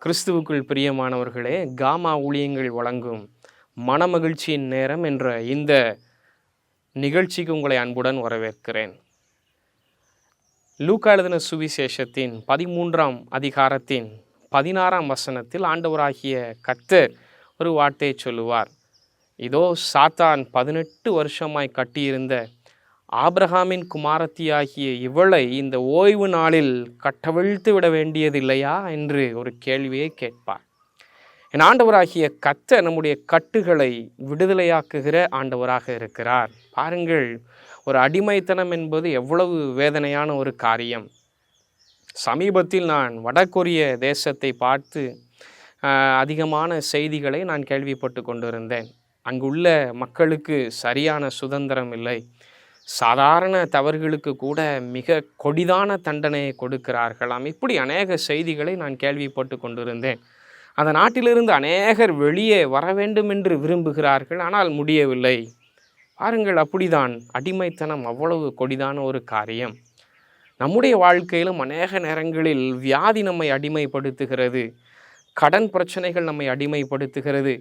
கிறிஸ்துவுக்குள் பிரியமானவர்களே, காமா ஊழியங்கள் வழங்கும் மனமகிழ்ச்சியின் நேரம் என்ற இந்த நிகழ்ச்சிக்கு உங்களை அன்புடன் வரவேற்கிறேன். லூக்கா எழுதின சுவிசேஷத்தின் 13ஆம் அதிகாரத்தின் 16ஆம் வசனத்தில் ஆண்டவராகிய கர்த்தர் ஒரு வார்த்தையை சொல்லுவார். இதோ சாத்தான் 18 வருஷமாய் கட்டியிருந்த ஆபிரகாமின் குமாரத்தியாகிய இவளை இந்த ஓய்வு நாளில் கட்டவிழ்த்து விட வேண்டியதில்லையா என்று ஒரு கேள்வியை கேட்பார். என் ஆண்டவராகிய கர்த்தர் நம்முடைய கட்டுகளை விடுதலையாக்குகிற ஆண்டவராக இருக்கிறார். பாருங்கள், ஒரு அடிமைத்தனம் என்பது எவ்வளவு வேதனையான ஒரு காரியம். சமீபத்தில் நான் வடகொரிய தேசத்தை பார்த்து அதிகமான செய்திகளை நான் கேள்விப்பட்டு கொண்டிருந்தேன். அங்குள்ள மக்களுக்கு சரியான சுதந்திரம் இல்லை. சாதாரண தவறுகளுக்கு கூட மிக கொடிதான தண்டனையை கொடுக்கிறார்களாம். இப்படி அநேக செய்திகளை நான் கேள்விப்பட்டு கொண்டிருந்தேன். அந்த நாட்டிலிருந்து அநேகர் வெளியே வர வேண்டும் என்று விரும்புகிறார்கள், ஆனால் முடியவில்லை. பாருங்கள், அப்படிதான் அடிமைத்தனம் அவ்வளவு கொடிதான ஒரு காரியம். நம்முடைய வாழ்க்கையிலும் அநேக நேரங்களில் வியாதி நம்மை அடிமைப்படுத்துகிறது, கடன் பிரச்சனைகள் நம்மை அடிமைப்படுத்துகிறது,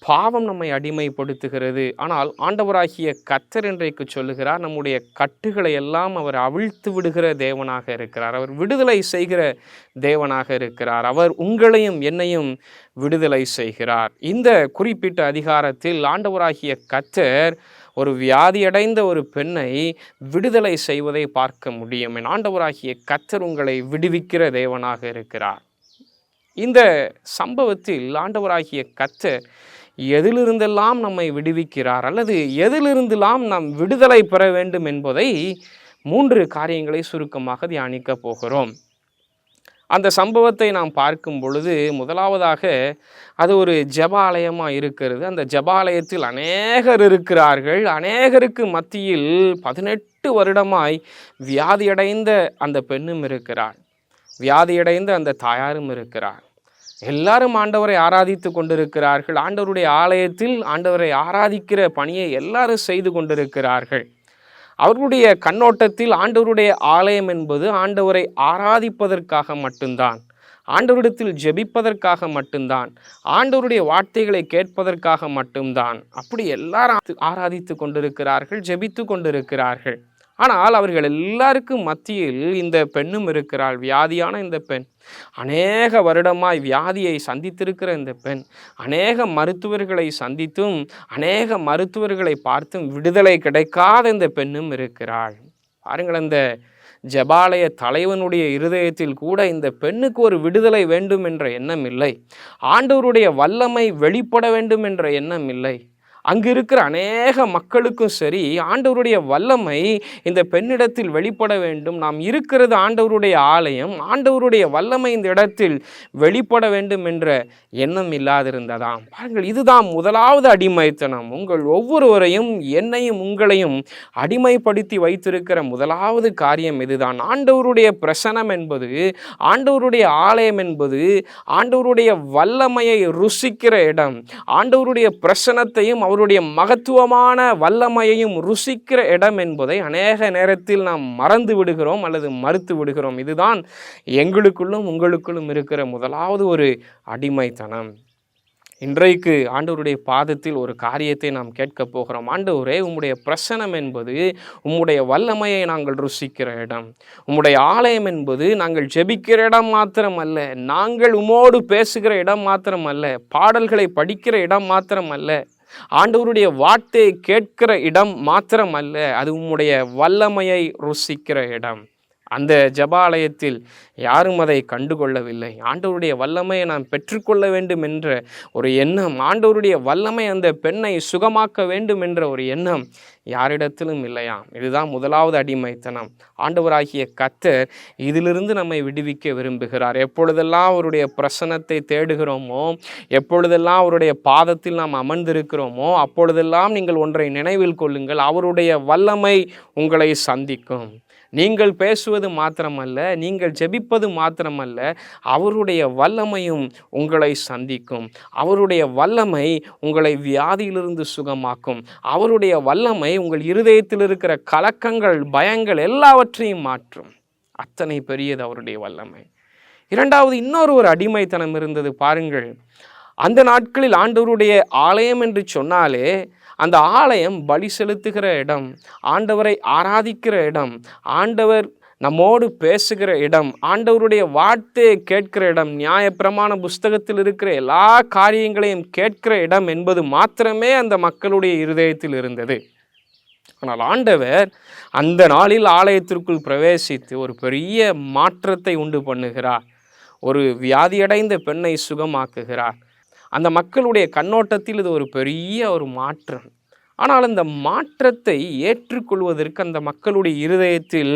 பாவம் நம்மை அடிமைப்படுத்துகிறது. ஆனால் ஆண்டவராகிய கர்த்தர் இன்றைக்கு சொல்லுகிறார், நம்முடைய கட்டுகளை எல்லாம் அவர் அவிழ்த்து விடுகிற தேவனாக இருக்கிறார். அவர் விடுதலை செய்கிற தேவனாக இருக்கிறார். அவர் உங்களையும் என்னையும் விடுதலை செய்கிறார். இந்த குறிப்பிட்ட அதிகாரத்தில் ஆண்டவராகிய கர்த்தர் ஒரு வியாதியடைந்த ஒரு பெண்ணை விடுதலை செய்வதை பார்க்க முடியும். என் ஆண்டவராகிய கர்த்தர் உங்களை விடுவிக்கிற தேவனாக இருக்கிறார். இந்த சம்பவத்தில் ஆண்டவராகிய கர்த்தர் எதிலிருந்தெல்லாம் நம்மை விடுவிக்கிறார் அல்லது எதிலிருந்தெல்லாம் நாம் விடுதலை பெற வேண்டும் என்பதை 3 காரியங்களை சுருக்கமாக தியானிக்க போகிறோம். அந்த சம்பவத்தை நாம் பார்க்கும் பொழுது முதலாவதாக அது ஒரு ஜெபாலயமாக இருக்கிறது. அந்த ஜெபாலயத்தில் அநேகர் இருக்கிறார்கள். அநேகருக்கு மத்தியில் 18 வருடமாய் வியாதியடைந்த அந்த பெண்ணும் இருக்கிறார். வியாதியடைந்த அந்த தாயாரும் இருக்கிறார். எல்லாரும் ஆண்டவரை ஆராதித்து கொண்டிருக்கிறார்கள். ஆண்டவருடைய ஆலயத்தில் ஆண்டவரை ஆராதிக்கிற பணியை எல்லாரும் செய்து கொண்டிருக்கிறார்கள். அவர்களுடைய கண்ணோட்டத்தில் ஆண்டவருடைய ஆலயம் என்பது ஆண்டவரை ஆராதிப்பதற்காக மட்டும்தான். ஆண்டவரிடத்தில் ஜெபிப்பதற்காக மட்டும்தான், ஆண்டவருடைய வார்த்தைகளை கேட்பதற்காக மட்டும்தான் அப்படி எல்லாரும் ஆராதித்து கொண்டிருக்கிறார்கள், ஜெபித்து கொண்டிருக்கிறார்கள். ஆனால் அவர்கள் எல்லாருக்கும் மத்தியில் இந்த பெண்ணும் இருக்கிறாள். வியாதியான இந்த பெண், அநேக வருடமாய் வியாதியை சந்தித்திருக்கிற இந்த பெண், அநேக மருத்துவர்களை சந்தித்தும் அநேக மருத்துவர்களை பார்த்தும் விடுதலை கிடைக்காத இந்த பெண்ணும் இருக்கிறாள். பாருங்கள், அந்த ஜெபாலய தலைவனுடைய இருதயத்தில் கூட இந்த பெண்ணுக்கு ஒரு விடுதலை வேண்டும் என்ற எண்ணம் இல்லை. ஆண்டவருடைய வல்லமை வெளிப்பட வேண்டும் என்ற எண்ணம் இல்லை. அங்கு இருக்கிற அநேக மக்களுக்கும் சரி, ஆண்டவருடைய வல்லமை இந்த பெண்ணிடத்தில் வெளிப்பட வேண்டும். நாம் இருக்கிறது ஆண்டவருடைய ஆலயம், ஆண்டவருடைய வல்லமை இந்த இடத்தில் வெளிப்பட வேண்டும் என்ற எண்ணம் இல்லாதிருந்ததாம். பாருங்கள், இதுதான் முதலாவது அடிமைத்தனம். உங்கள் ஒவ்வொருவரையும், என்னையும் உங்களையும் அடிமைப்படுத்தி வைத்திருக்கிற முதலாவது காரியம் இதுதான். ஆண்டவருடைய பிரசனம் என்பது, ஆண்டவருடைய ஆலயம் என்பது, ஆண்டவருடைய வல்லமையை ருசிக்கிற இடம். ஆண்டவருடைய பிரசனத்தையும் அவருடைய மகத்துவமான வல்லமையையும் ருசிக்கிற இடம் என்பதை அநேக நேரத்தில் நாம் மறந்து விடுகிறோம் அல்லது மறுத்து விடுகிறோம். இதுதான் எங்களுக்குள்ளும் உங்களுக்குள்ளும் இருக்கிற முதலாவது ஒரு அடிமைத்தனம். இன்றைக்கு ஆண்டவருடைய பாதத்தில் ஒரு காரியத்தை நாம் கேட்க போகிறோம். ஆண்டவரே, உம்முடைய பிரசனம் என்பது, உம்முடைய வல்லமையை நாங்கள் ருசிக்கிற இடம். உம்முடைய ஆலயம் என்பது நாங்கள் ஜெபிக்கிற இடம் மாத்திரம் அல்ல, நாங்கள் உம்மோடு பேசுகிற இடம் மாத்திரம் அல்ல, பாடல்களை படிக்கிற இடம் மாத்திரம் அல்ல, ஆண்டவருடைய வார்த்தையை கேட்கிற இடம் மாத்திரம் அல்ல, அது உம்முடைய வல்லமையை ருசிக்கிற இடம். அந்த ஜெபாலயத்தில் யாரும் அதை கண்டுகொள்ளவில்லை. ஆண்டவருடைய வல்லமையை நாம் பெற்றுக்கொள்ள வேண்டும் என்ற ஒரு எண்ணம், ஆண்டவருடைய வல்லமை அந்த பெண்ணை சுகமாக்க வேண்டும் என்ற ஒரு எண்ணம் யாரிடத்திலும் இல்லையாம். இதுதான் முதலாவது அடிமைத்தனம். ஆண்டவராகிய கர்த்தர் இதிலிருந்து நம்மை விடுவிக்க விரும்புகிறார். எப்பொழுதெல்லாம் அவருடைய பிரசன்னத்தை தேடுகிறோமோ, எப்பொழுதெல்லாம் அவருடைய பாதத்தில் நாம் அமர்ந்திருக்கிறோமோ, அப்பொழுதெல்லாம் நீங்கள் ஒன்றை நினைவில் கொள்ளுங்கள், அவருடைய வல்லமை உங்களை சந்திக்கும். நீங்கள் பேசுவது மாத்திரமல்ல, நீங்கள் ஜெபிப்பது மாத்திரமல்ல, அவருடைய வல்லமையும் உங்களை சந்திக்கும். அவருடைய வல்லமை உங்களை வியாதியிலிருந்து சுகமாக்கும். அவருடைய வல்லமை உங்கள் இருதயத்தில் இருக்கிற கலக்கங்கள், பயங்கள் எல்லாவற்றையும் மாற்றும். அத்தனை பெரியது அவருடைய வல்லமை. இரண்டாவது, இன்னொரு அடிமைத்தனம் இருந்தது. பாருங்கள், அந்த நாட்களில் ஆண்டவருடைய ஆலயம் என்று சொன்னாலே அந்த ஆலயம் பலி செலுத்துகிற இடம், ஆண்டவரை ஆராதிக்கிற இடம், ஆண்டவர் நம்மோடு பேசுகிற இடம், ஆண்டவருடைய வார்த்தையை கேட்கிற இடம், நியாயப்பிரமாண புஸ்தகத்தில் இருக்கிற எல்லா காரியங்களையும் கேட்கிற இடம் என்பது மாத்திரமே அந்த மக்களுடைய இருதயத்தில் இருந்தது. ஆனால் ஆண்டவர் அந்த நாளில் ஆலயத்திற்குள் பிரவேசித்து ஒரு பெரிய மாற்றத்தை உண்டு பண்ணுகிறார். ஒரு வியாதியடைந்த பெண்ணை சுகமாக்குகிறார். அந்த மக்களுடைய கண்ணோட்டத்தில் இது ஒரு பெரிய மாற்றம். ஆனால் அந்த மாற்றத்தை ஏற்றுக்கொள்வதற்கு அந்த மக்களுடைய இருதயத்தில்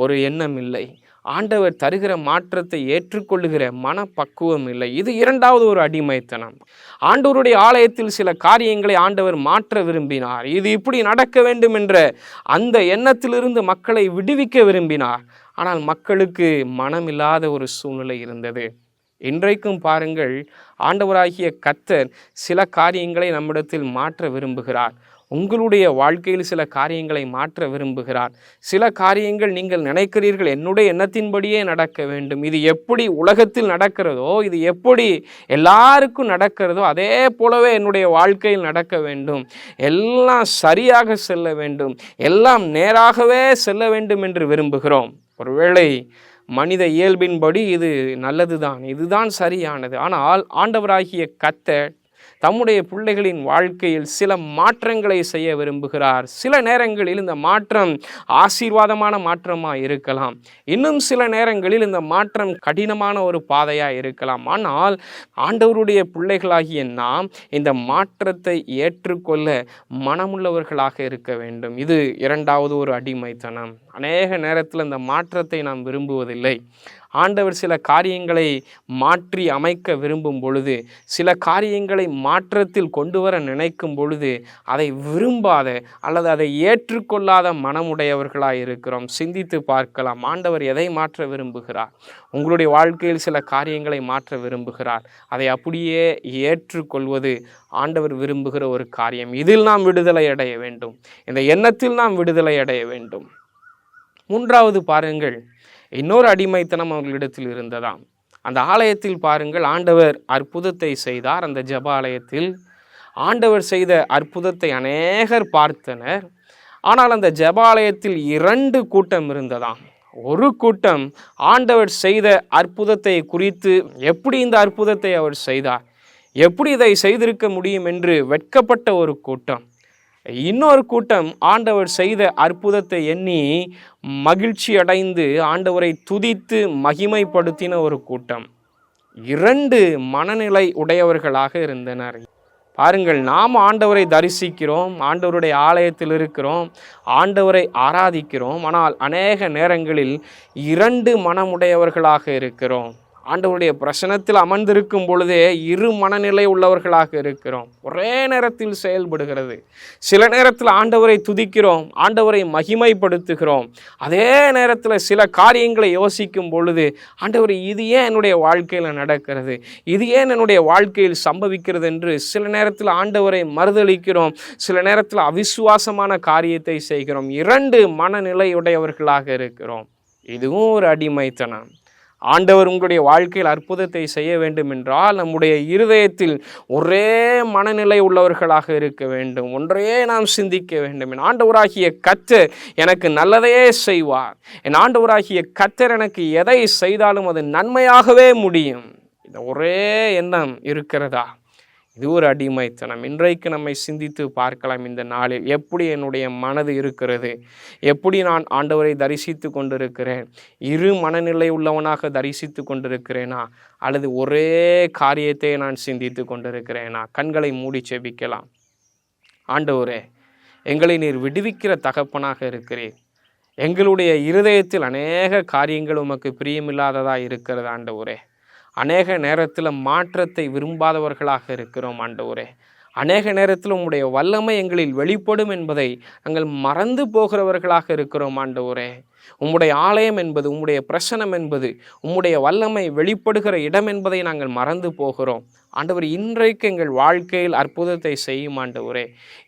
ஒரு எண்ணம் இல்லை. ஆண்டவர் தருகிற மாற்றத்தை ஏற்றுக்கொள்ளுகிற மனப்பக்குவம் இல்லை. இது இரண்டாவது அடிமைத்தனம். ஆண்டவருடைய ஆலயத்தில் சில காரியங்களை ஆண்டவர் மாற்ற விரும்பினார். இது இப்படி நடக்க வேண்டும் என்ற அந்த எண்ணத்திலிருந்து மக்களை விடுவிக்க விரும்பினார். ஆனால் மக்களுக்கு மனமில்லாத ஒரு சூழ்நிலை இருந்தது. இன்றைக்கும் பாருங்கள், ஆண்டவராகிய கர்த்தர் சில காரியங்களை நம்மிடத்தில் மாற்ற விரும்புகிறார். உங்களுடைய வாழ்க்கையில் சில காரியங்களை மாற்ற விரும்புகிறார். சில காரியங்கள் நீங்கள் நினைக்கிறீர்கள், என்னுடைய எண்ணத்தின்படியே நடக்க வேண்டும், இது எப்படி உலகத்தில் நடக்கிறதோ, இது எப்படி எல்லாருக்கும் நடக்கிறதோ அதே போலவே என்னுடைய வாழ்க்கையில் நடக்க வேண்டும், எல்லாம் சரியாக செல்ல வேண்டும், எல்லாம் நேராகவே செல்ல வேண்டும் என்று விரும்புகிறோம். ஒருவேளை மனித இயல்பின்படி இது நல்லதுதான், இதுதான் சரியானது. ஆனால் ஆண்டவராகிய கர்த்தர் தம்முடைய பிள்ளைகளின் வாழ்க்கையில் சில மாற்றங்களை செய்ய விரும்புகிறார். சில நேரங்களில் இந்த மாற்றம் ஆசீர்வாதமான மாற்றமாக இருக்கலாம், இன்னும் சில நேரங்களில் இந்த மாற்றம் கடினமான பாதையாக இருக்கலாம். ஆனால் ஆண்டவருடைய பிள்ளைகளாகிய நாம் இந்த மாற்றத்தை ஏற்றுக்கொள்ள மனமுள்ளவர்களாக இருக்க வேண்டும். இது இரண்டாவது அடிமைத்தனம். அநேக நேரத்தில் இந்த மாற்றத்தை நாம் விரும்புவதில்லை. ஆண்டவர் சில காரியங்களை மாற்றி அமைக்க விரும்பும் பொழுது, சில காரியங்களை மாற்றத்தில் கொண்டு வர நினைக்கும் பொழுது அதை விரும்பாத அல்லது அதை ஏற்றுக்கொள்ளாத மனமுடையவர்களாக இருக்கிறோம். சிந்தித்து பார்க்கலாம், ஆண்டவர் எதை மாற்ற விரும்புகிறார்? உங்களுடைய வாழ்க்கையில் சில காரியங்களை மாற்ற விரும்புகிறார். அதை அப்படியே ஏற்றுக்கொள்வது ஆண்டவர் விரும்புகிற ஒரு காரியம். இதில் நாம் விடுதலை அடைய வேண்டும், இந்த எண்ணத்தில் நாம் விடுதலை அடைய வேண்டும். மூன்றாவது பாருங்கள், இன்னொரு அடிமைத்தனம் அவர்களிடத்தில் இருந்ததாம். அந்த ஆலயத்தில் பாருங்கள், ஆண்டவர் அற்புதத்தை செய்தார். அந்த ஜெப ஆலயத்தில் ஆண்டவர் செய்த அற்புதத்தை அநேகர் பார்த்தனர். ஆனால் அந்த ஜெபாலயத்தில் 2 கூட்டம் இருந்ததாம். ஒரு கூட்டம் ஆண்டவர் செய்த அற்புதத்தை குறித்து, எப்படி இந்த அற்புதத்தை அவர் செய்தார், எப்படி இதை செய்திருக்க முடியும் என்று வெட்கப்பட்ட ஒரு கூட்டம். இன்னொரு கூட்டம் ஆண்டவர் செய்த அற்புதத்தை எண்ணி மகிழ்ச்சி அடைந்து ஆண்டவரை துதித்து மகிமைப்படுத்தின ஒரு கூட்டம். 2 மனநிலை உடையவர்களாக இருந்தனர். பாருங்கள், நாம் ஆண்டவரை தரிசிக்கிறோம், ஆண்டவருடைய ஆலயத்தில் இருக்கிறோம், ஆண்டவரை ஆராதிக்கிறோம். ஆனால் அநேக நேரங்களில் 2 மனமுடையவர்களாக இருக்கிறோம். ஆண்டவருடைய பிரசனத்தில் அமர்ந்திருக்கும் பொழுதே 2 மனநிலை உள்ளவர்களாக இருக்கிறோம். ஒரே நேரத்தில் செயல்படுகிறது. சில நேரத்தில் ஆண்டவரை துதிக்கிறோம், ஆண்டவரை மகிமைப்படுத்துகிறோம். அதே நேரத்தில் சில காரியங்களை யோசிக்கும் பொழுது, ஆண்டவர் இது ஏன் என்னுடைய வாழ்க்கையில் நடக்கிறது, இது ஏன் என்னுடைய வாழ்க்கையில் சம்பவிக்கிறது என்று சில நேரத்தில் ஆண்டவரை மறுதலிக்கிறோம். சில நேரத்தில் அவிசுவாசமான காரியத்தை செய்கிறோம். 2 மனநிலையுடையவர்களாக இருக்கிறோம். இதுவும் ஒரு அடிமைத்தனம். ஆண்டவர் உங்களுடைய வாழ்க்கையில் அற்புதத்தை செய்ய வேண்டும் என்றால் நம்முடைய இருதயத்தில் ஒரே மனநிலை உள்ளவர்களாக இருக்க வேண்டும். ஒன்றையே நாம் சிந்திக்க வேண்டும். என் ஆண்டவராகிய கர்த்தர் எனக்கு நல்லதையே செய்வார். என் ஆண்டவராகிய கர்த்தர் எனக்கு எதை செய்தாலும் அது நன்மையாகவே முடியும். இந்த ஒரே எண்ணம் இருக்கிறதா? இது ஒரு அடிமைத்தனம். இன்றைக்கு நம்மை சிந்தித்து பார்க்கலாம். இந்த நாளில் எப்படி என்னுடைய மனது இருக்கிறது, எப்படி நான் ஆண்டவரை தரிசித்து கொண்டிருக்கிறேன், 2 மனநிலை உள்ளவனாக தரிசித்து கொண்டிருக்கிறேனா, அல்லது ஒரே காரியத்தை நான் சிந்தித்து கொண்டிருக்கிறேனா? கண்களை மூடி செபிக்கலாம். ஆண்டவரே, எங்களை நீர் விடுவிக்கிற தகப்பனாக இருக்கிறீர். எங்களுடைய இருதயத்தில் அநேக காரியங்கள் உமக்கு பிரியமில்லாததாக இருக்கிறது ஆண்டவரே. அநேக நேரத்தில் மாற்றத்தை விரும்பாதவர்களாக இருக்கிறோம் ஆண்டவரே. அநேக நேரத்தில் உம்முடைய வல்லமை எங்களில் வெளிப்படும் என்பதை நாங்கள் மறந்து போகிறவர்களாக இருக்கிறோம் ஆண்டவரே. உம்முடைய ஆலயம் என்பது, உம்முடைய பிரசனம் என்பது, உம்முடைய வல்லமை வெளிப்படுகிற இடம் என்பதை நாங்கள் மறந்து போகிறோம் ஆண்டவர். இன்றைக்கு எங்கள் வாழ்க்கையில் அற்புதத்தை செய்யும் ஆண்டவரே.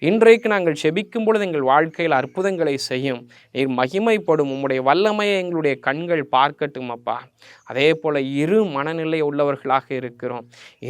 இன்றைக்கு நாங்கள் செபிக்கும் பொழுது எங்கள் வாழ்க்கையில் அற்புதங்களை செய்யும். நீர் மகிமைப்படும். உம்முடைய வல்லமையை எங்களுடைய கண்கள் பார்க்கட்டும் அப்பா. அதே போல் 2 மனநிலை உள்ளவர்களாக இருக்கிறோம்.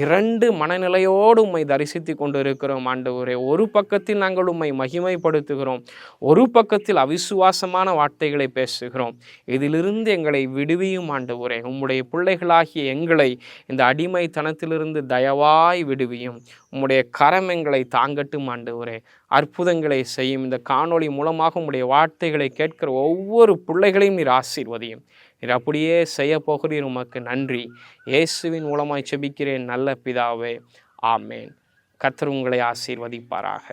2 மனநிலையோடு உம்மை தரிசித்து கொண்டு இருக்கிறோம் ஆண்டவரே. ஒரு பக்கத்தில் நாங்கள் உம்மை மகிமைப்படுத்துகிறோம், ஒரு பக்கத்தில் அவிசுவாசமான வார்த்தைகளை பேசுகிறோம். இதிலிருந்து எங்களை விடுவியும் ஆண்டவரே. உம்முடைய பிள்ளைகளாகிய எங்களை இந்த அடிமைத்தனத்திலிருந்து தயவாய் விடுவியும். உம்முடைய கரம் எங்களை தாங்கட்டும் ஆண்டவரே. அற்புதங்களை செய்யும். இந்த காணொளி மூலமாக உம்முடைய வார்த்தைகளை கேட்கிற ஒவ்வொரு பிள்ளைகளையும் நீர் ஆசீர்வதியும். நீர் அப்படியே செய்ய போகிறீர். உமக்கு நன்றி. இயேசுவின் மூலமாய் செபிக்கிறேன் நல்ல பிதாவே, ஆமேன். கர்த்தர் உங்களை ஆசீர்வதிப்பாராக.